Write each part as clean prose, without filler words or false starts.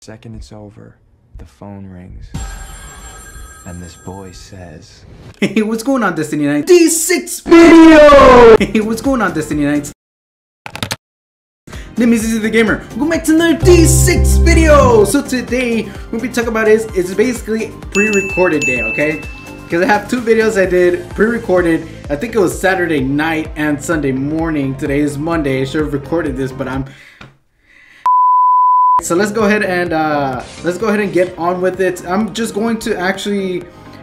Second it's over, the phone rings. And this voice says, Hey, what's going on, Destiny Knights? D6 video! Hey, what's going on, Destiny Knights? Name is Easy the Gamer. Welcome back to another D6 video! So today, what we talk about is, it's basically pre-recorded day, okay? Because I have two videos I did pre-recorded. I think it was Saturday night and Sunday morning. Today is Monday. I should have recorded this, but I'm... So let's go ahead and get on with it. I'm just going to actually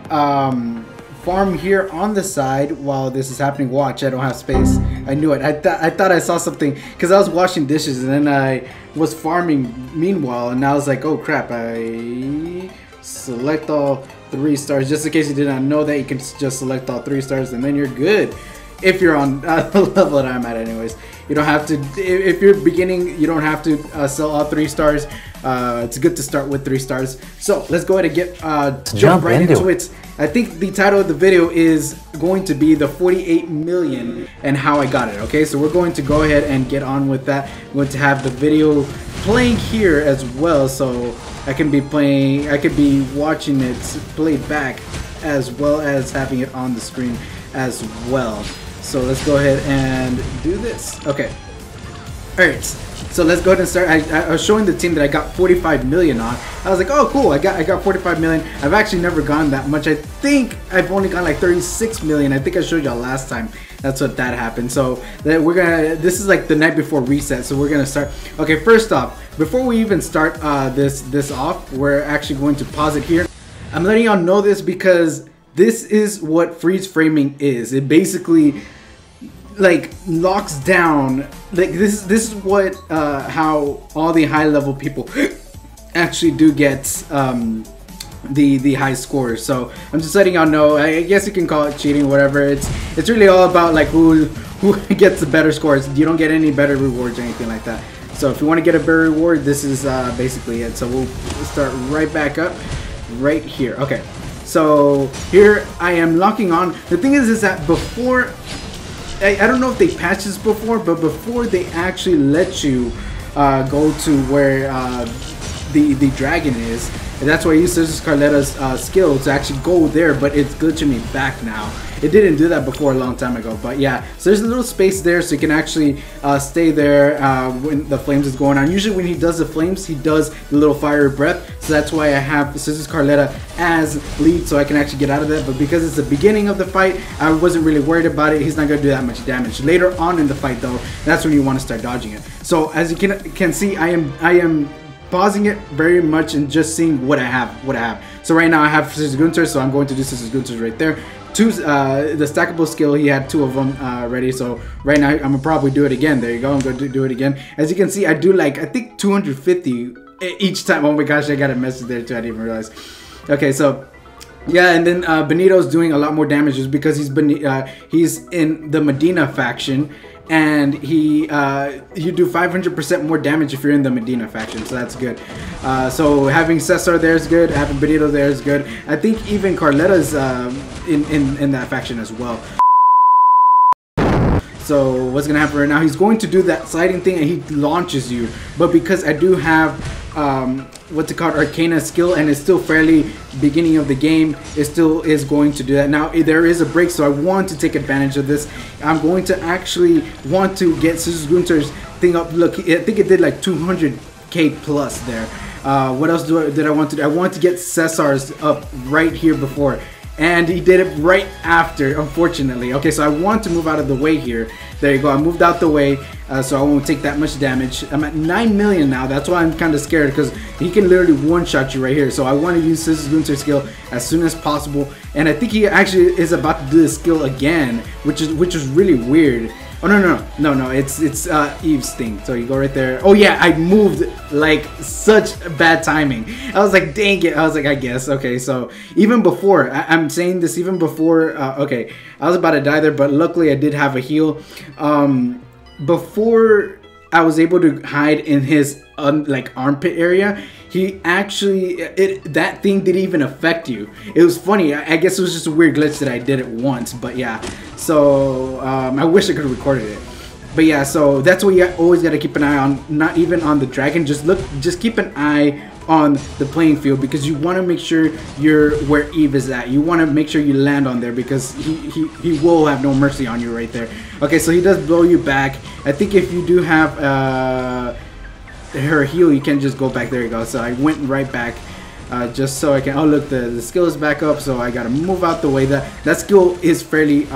farm here on the side while this is happening. Watch, I don't have space. I knew it. I thought I saw something because I was washing dishes and then I was farming meanwhile, and I was like, oh crap! I select all 3 stars just in case you did not know that. You can just select all 3 stars and then you're good. If you're on the level that I'm at, anyways. You don't have to, if you're beginning, you don't have to sell all 3 stars. It's good to start with 3 stars. So let's go ahead and get jump right into it. I think the title of the video is going to be the 48 million and how I got it. Okay, so we're going to go ahead and get on with that. I'm going to have the video playing here as well, so I can be playing, I could be watching it played back as well as having it on the screen as well. So let's go ahead and do this. Okay. Alright. So let's go ahead and start. I was showing the team that I got 45 million on. I was like, oh cool, I got 45 million. I've actually never gone that much. I think I've only gone like 36 million. I think I showed y'all last time. That's what that happened. So this is like the night before reset. So we're gonna start. Okay, first off, before we even start this off, we're actually going to pause it here. I'm letting y'all know this because this is what freeze framing is. It basically like locks down, like this is what how all the high level people actually do get the high scores. So I'm just letting y'all know. I guess you can call it cheating, whatever. It's really all about like who gets the better scores. You don't get any better rewards or anything like that. So if you want to get a better reward, this is basically it. So we'll start right back up right here. Okay, so here I am locking on. The thing is that before, I don't know if they patched this before, but before they actually let you go to where the dragon is, and that's why I use Scissors Carletta's skill to actually go there, but it's glitching me back now. It didn't do that before a long time ago, but yeah. So there's a little space there, so you can actually stay there when the flames is going on. Usually when he does the flames, he does the little fire breath. So that's why I have Scissors Carletta as lead, so I can actually get out of that. But because it's the beginning of the fight, I wasn't really worried about it. He's not gonna do that much damage. Later on in the fight, though, that's when you want to start dodging it. So as you can see, I am pausing it very much and just seeing what I have. So right now I have Scissors Gunter, so I'm going to do Scissors Gunter right there. The stackable skill, he had 2 of them ready, so right now I'm gonna probably do it again. There you go, I'm going to do it again. As you can see, I do like, I think 250 each time. Oh my gosh, I got a message there too, I didn't even realize. Okay, so yeah, and then Benito's doing a lot more damage just because he's in the Medina faction, and you do 500% more damage if you're in the Medina faction, so that's good. So having Cesar there is good, having Benito there is good. I think even Carletta's in that faction as well. So what's gonna happen right now? He's going to do that sliding thing and he launches you, but because I do have what's it called, Arcana skill, and it's still fairly beginning of the game, it still is going to do that. Now there is a break, so I want to take advantage of this. I'm going to actually want to get Scissors Gunter's thing up. Look, I think it did like 200k plus there. What else did I want to do? I want to get Cesar's up right here before, and he did it right after, unfortunately. Okay, so I want to move out of the way here. There you go, I moved out the way, so I won't take that much damage. I'm at 9 million now. That's why I'm kind of scared, because he can literally one-shot you right here. So I want to use Scissors Gunter's skill as soon as possible, and I think he actually is about to do the skill again, which is really weird. Oh no, it's Eve's thing. So you go right there. Oh yeah, I moved like such bad timing. I was like, dang it. I was like, I guess. Okay, so even before, I'm saying this even before, okay, I was about to die there, but luckily I did have a heal. Before I was able to hide in his like armpit area, he actually, that thing didn't even affect you. It was funny. I guess it was just a weird glitch that I did it once, but yeah. So I wish I could have recorded it. But yeah, so that's what you always got to keep an eye on. Not even on the dragon. Just keep an eye on the playing field, because you want to make sure you're where Eve is at. You want to make sure you land on there, because he will have no mercy on you right there. Okay, so he does blow you back. I think if you do have her heal, you can just go back. There you go. So I went right back. Just so I can, oh look, the skill is back up, so I gotta move out the way. That skill is fairly,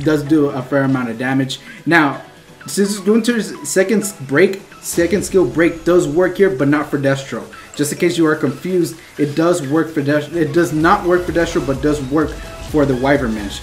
does do a fair amount of damage. Now, since Gunther's second skill break does work here, but not for Destro. Just in case you are confused, it does work for Destro. It does not work for Destro, but does work for the Wyvermensh.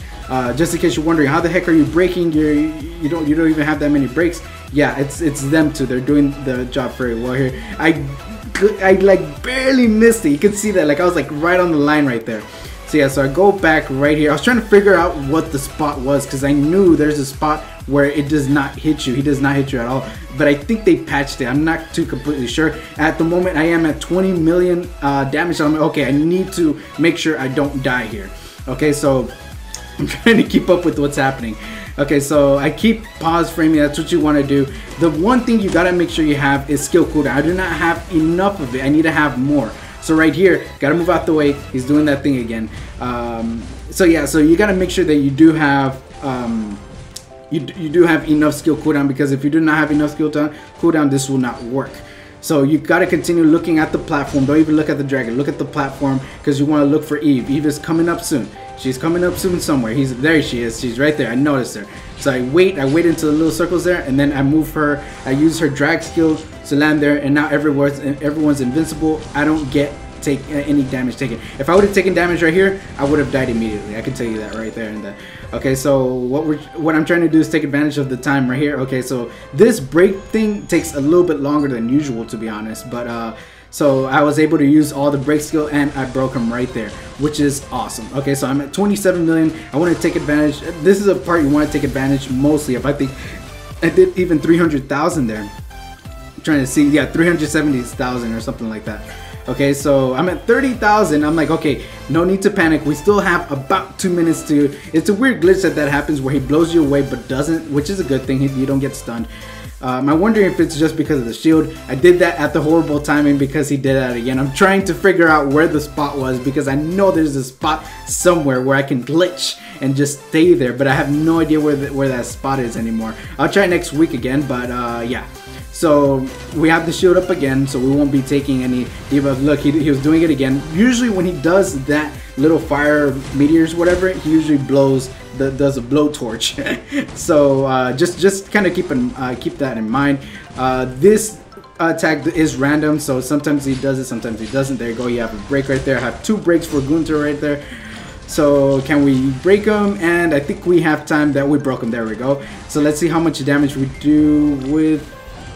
Just in case you're wondering, how the heck are you breaking? You don't even have that many breaks. Yeah, it's them too. They're doing the job very well here. I like barely missed it. You can see that, like I was like right on the line right there. So yeah, so I go back right here. I was trying to figure out what the spot was, because I knew there's a spot where it does not hit you. He does not hit you at all. But I think they patched it. I'm not too completely sure. At the moment, I am at 20 million damage. So I'm like, okay, I need to make sure I don't die here. Okay, so I'm trying to keep up with what's happening. Okay, so I keep pause framing. That's what you want to do. The one thing you gotta make sure you have is skill cooldown. I do not have enough of it. I need to have more. So right here, gotta move out the way. He's doing that thing again. So yeah, so you gotta make sure that you do have you do have enough skill cooldown, because if you do not have enough skill cooldown, this will not work. So you gotta continue looking at the platform. Don't even look at the dragon. Look at the platform, because you want to look for Eve. Eve is coming up soon. She's coming up soon somewhere. There she is. She's right there. I noticed her. So I wait into the little circles there, and then I move her. I use her drag skill to land there, and now everyone's invincible. I don't take any damage taken. If I would have taken damage right here, I would have died immediately. I can tell you that right there and then. Okay, so what I'm trying to do is take advantage of the time right here. Okay, so this break thing takes a little bit longer than usual, to be honest, but so I was able to use all the break skill, and I broke him right there, which is awesome. Okay, so I'm at 27 million. I want to take advantage. This is a part you want to take advantage mostly of. I think I did even 300,000 there. I'm trying to see, yeah, 370,000 or something like that. Okay, so I'm at 30,000. I'm like, okay, no need to panic. We still have about 2 minutes to. It's a weird glitch that happens where he blows you away but doesn't, which is a good thing. You don't get stunned. I'm wondering if it's just because of the shield. I did that at the horrible timing because he did that again. I'm trying to figure out where the spot was, because I know there's a spot somewhere where I can glitch and just stay there, but I have no idea where that spot is anymore. I'll try next week again, but yeah. So we have the shield up again, so we won't be taking any debuff. Look, he was doing it again. Usually when he does that little fire meteors, whatever, he usually does a blowtorch. So just kind of keep that in mind. This attack is random, so sometimes he does it, sometimes he doesn't. There you go. You have a break right there. I have 2 breaks for Gunther right there. So can we break him? And I think we have time that we broke him. There we go. So let's see how much damage we do with.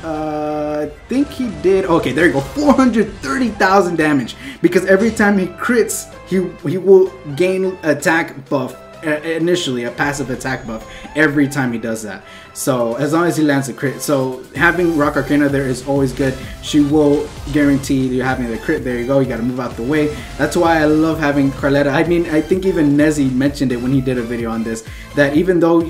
I think he did. Okay, there you go. 430,000 damage, because every time he crits, he will gain attack buff. Initially a passive attack buff every time he does that, so as long as he lands a crit. So having Rock Arcana there is always good. She will guarantee you having the crit. There you go. You got to move out the way. That's why I love having Carletta. I mean, I think even Nezzy mentioned it when he did a video on this, that even though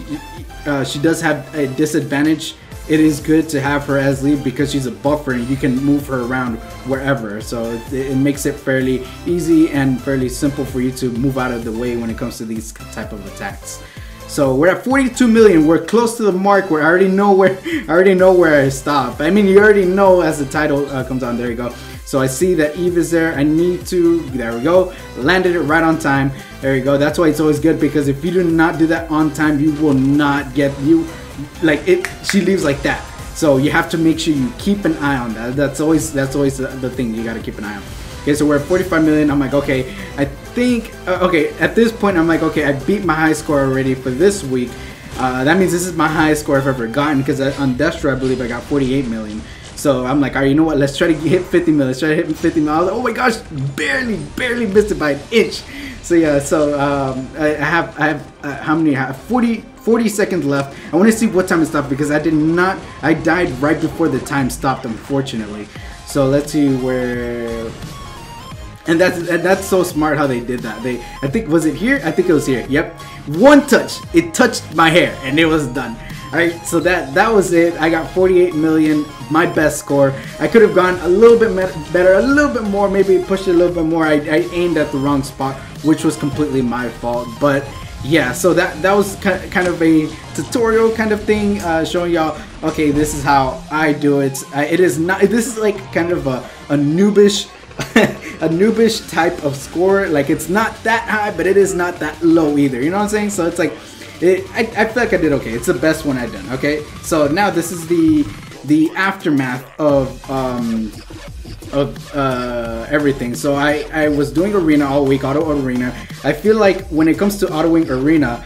she does have a disadvantage, it is good to have her as lead, because she's a buffer and you can move her around wherever. So it makes it fairly easy and fairly simple for you to move out of the way when it comes to these type of attacks. So we're at 42 million. We're close to the mark where I already know where I stop. I mean, you already know as the title comes on. There you go. So I see that Eve is there. I need to, there we go, landed it right on time. There you go. That's why it's always good, because if you do not do that on time, you will not get like it. She leaves like that. So you have to make sure you keep an eye on that. That's always the thing you got to keep an eye on. Okay, so we're at 45 million. I'm like, okay, I think okay, at this point I'm like, okay, I beat my high score already for this week. That means this is my highest score I've ever gotten, because on Destro I believe I got 48 million. So I'm like, all right, you know what, let's try to hit 50 million. Let's try to hit 50 million. I was like, oh my gosh, barely missed it by an inch. So yeah, so I have how many? I have 40 seconds left. I want to see what time it stopped, because I died right before the time stopped, unfortunately. So let's see where. And that's so smart how they did that. I think, was it here? I think it was here. Yep. One touch. It touched my hair and it was done. Alright, so that was it. I got 48 million, my best score. I could have gone a little bit better, a little bit more, maybe pushed it a little bit more. I aimed at the wrong spot, which was completely my fault. But yeah, so that was kind of a tutorial kind of thing, showing y'all, okay, this is how I do it. It is not, this is like kind of a noobish a noobish type of score. Like, it's not that high, but it is not that low either, you know what I'm saying? So it's like, I feel like I did okay. It's the best one I've done. Okay, so now this is the aftermath of everything. So I was doing arena all week, auto arena. I feel like when it comes to autoing arena,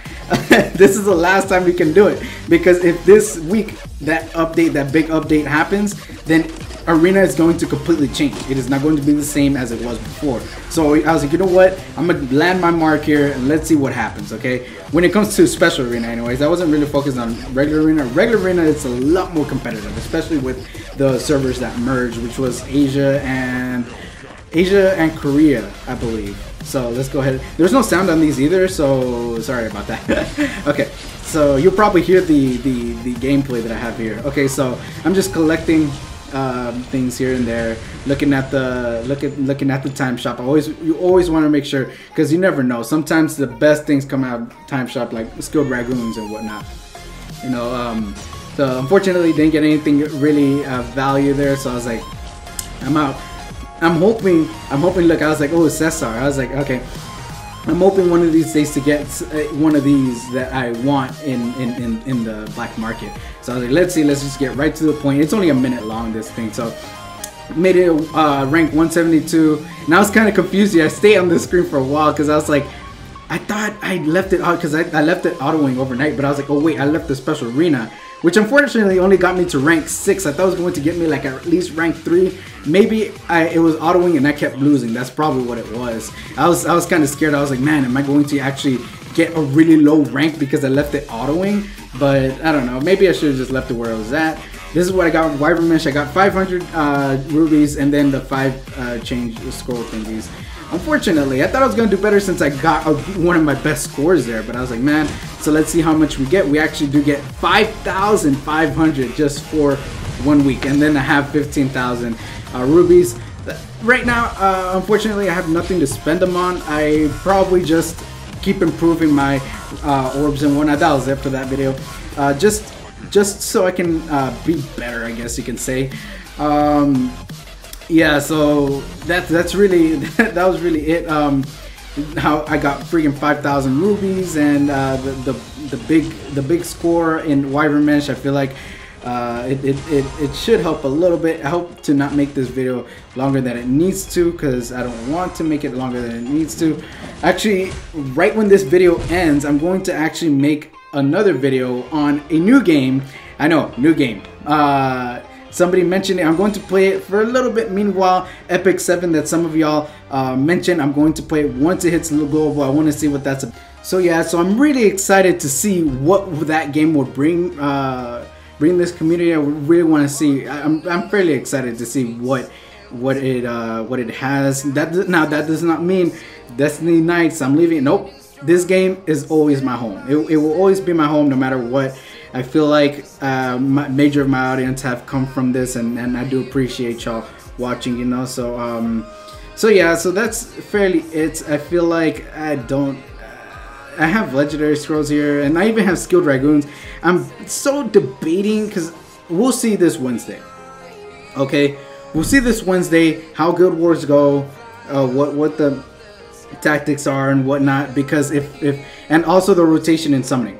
this is the last time we can do it, because if this week that big update happens, then arena is going to completely change. It is not going to be the same as it was before. So I was like, you know what, I'm gonna land my mark here and let's see what happens. Okay, when it comes to special arena, anyways, I wasn't really focused on regular arena. Regular arena, it's a lot more competitive, especially with the servers that merged, which was Asia and Korea, I believe. So let's go ahead. There's no sound on these either, so sorry about that. Okay, so you'll probably hear the gameplay that I have here. Okay, so I'm just collecting things here and there, looking at the time shop. You always want to make sure, because you never know. Sometimes the best things come out of time shop, like skilled dragoons and whatnot. You know, so unfortunately didn't get anything really value there. So I was like, I'm out. I'm hoping. Look, I was like, oh, Cesar. I was like, okay, I'm hoping one of these days to get one of these that I want in the black market. So I was like, let's see, let's just get right to the point. It's only a minute long, this thing. So made it rank 172. And I was kind of confused. I stayed on the screen for a while because I was like, I thought I left it out because I left it autoing overnight. But I was like, oh wait, I left the special arena, which unfortunately only got me to rank 6. I thought it was going to get me like at least rank 3. Maybe it was autoing and I kept losing. That's probably what it was. I was kind of scared. I was like, man, am I going to actually get a really low rank because I left it autoing? But I don't know. Maybe I should have just left it where it was at. This is what I got with Wyvermensh. I got 500 rubies and then the 5 change scroll thingies. Unfortunately, I thought I was going to do better since I got one of my best scores there. But I was like, man, so let's see how much we get. We actually do get 5,500 just for 1 week. And then I have 15,000 rubies. Right now, unfortunately, I have nothing to spend them on. I probably just keep improving my orbs and whatnot. That was it for that video. Just so I can be better, I guess you can say. Yeah, so that's really that was really it. How I got freaking 5,000 rubies and the big score in Wyvernmensh. I feel like it should help a little bit. I hope to not make this video longer than it needs to, because I don't want to make it longer than it needs to. Actually, right when this video ends, I'm going to actually make another video on a new game. I know, new game. Somebody mentioned it. I'm going to play it for a little bit. Meanwhile, Epic 7 that some of y'all mentioned, I'm going to play it once it hits global. I want to see what that's about. So yeah, so I'm really excited to see what that game will bring this community. I really want to see. I'm fairly excited to see what it has. Now that does not mean Destiny Nights I'm leaving. Nope. This game is always my home. It will always be my home no matter what. I feel like major of my audience have come from this, and I do appreciate y'all watching, you know. So yeah, so that's fairly it. I feel like I have legendary scrolls here, and I even have skilled dragoons. I'm so debating, because we'll see this Wednesday. Okay, we'll see this Wednesday how guild wars go, what the tactics are and whatnot, because if and also the rotation in summoning.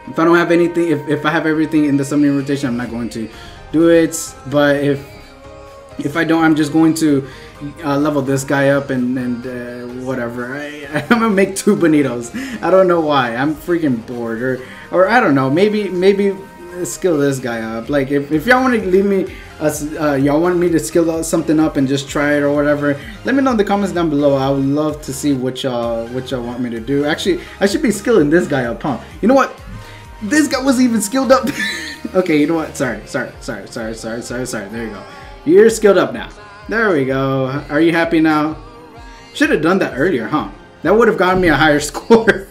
If I don't have anything, if I have everything in the summoning rotation, I'm not going to do it. But if I don't, I'm just going to level this guy up and whatever. I'm gonna make 2 bonitos. I don't know why. I'm freaking bored, or I don't know. Maybe skill this guy up. Like if y'all want to leave me, y'all want me to skill something up and just try it or whatever, let me know in the comments down below. I would love to see what y'all want me to do. Actually, I should be skilling this guy up, huh? You know what? This guy wasn't even skilled up. Okay, you know what? Sorry. There you go. You're skilled up now. There we go. Are you happy now? Should have done that earlier, huh? That would have gotten me a higher score.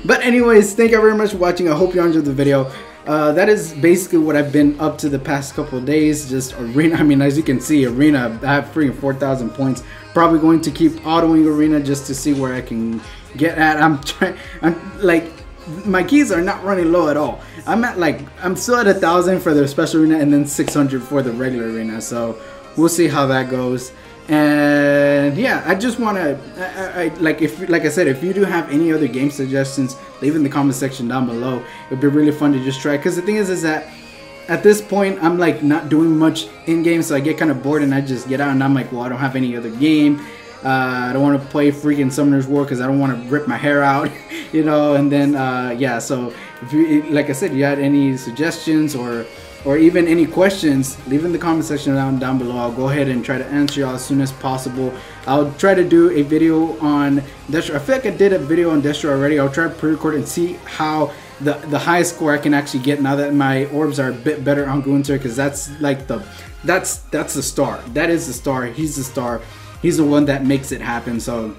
But anyways, thank you very much for watching. I hope you enjoyed the video. that is basically what I've been up to the past couple of days. Just arena. I mean, as you can see, arena. I have freaking 4,000 points. Probably going to keep autoing arena just to see where I can get at. I'm like, my keys are not running low at all. I'm still at 1,000 for the special arena and then 600 for the regular arena. So we'll see how that goes. And yeah, I just want to, like I said, if you do have any other game suggestions, leave in the comment section down below. It'd be really fun to just try. Because the thing is that at this point, I'm like not doing much in game, so I get kind of bored and I just get out and I'm like, well, I don't have any other game. I don't want to play freaking Summoner's War because I don't want to rip my hair out, you know. And then yeah, so if you, like I said, you had any suggestions or even any questions, leave in the comment section down below. I'll go ahead and try to answer y'all as soon as possible. I'll try to do a video on Destro. I feel like I did a video on Destro already. I'll try to pre-record and see how the highest score I can actually get now that my orbs are a bit better on Gunther, because that's like that's the star. That is the star. He's the star. He's the one that makes it happen. So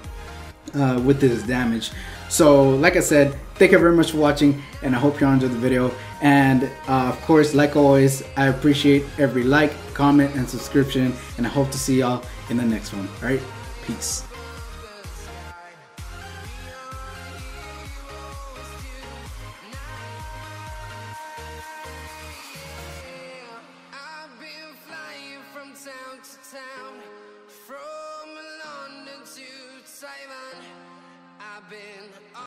with this damage. So like I said, thank you very much for watching, and I hope you all enjoyed the video. And of course, like always, I appreciate every like, comment, and subscription, and I hope to see y'all in the next one. All right, peace. From London to Taiwan, I've been